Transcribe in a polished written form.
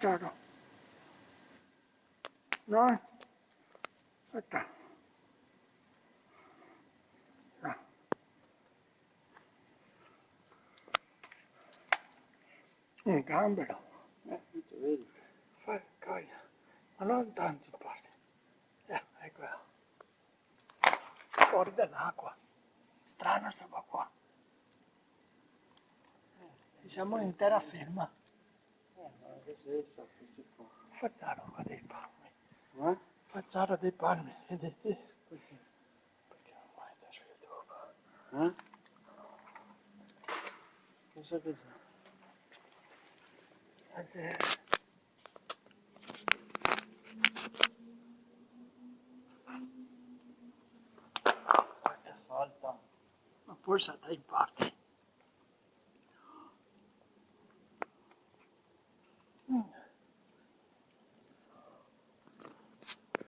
Ciao. No? Aspetta. No. Un gambero. Vedi? Fai caglia. Ma non tanto in parte. Ecco. Fuori dall'acqua. Strano sta qua. Siamo in terraferma. Ma che sei sta questi qua? Facciamo qua dei palmi. Eh? Facciamo dei palmi, vedete? Perché? Perché ormai da su YouTube. Eh? Cosa che c'è? Salta. Ma forse in parte.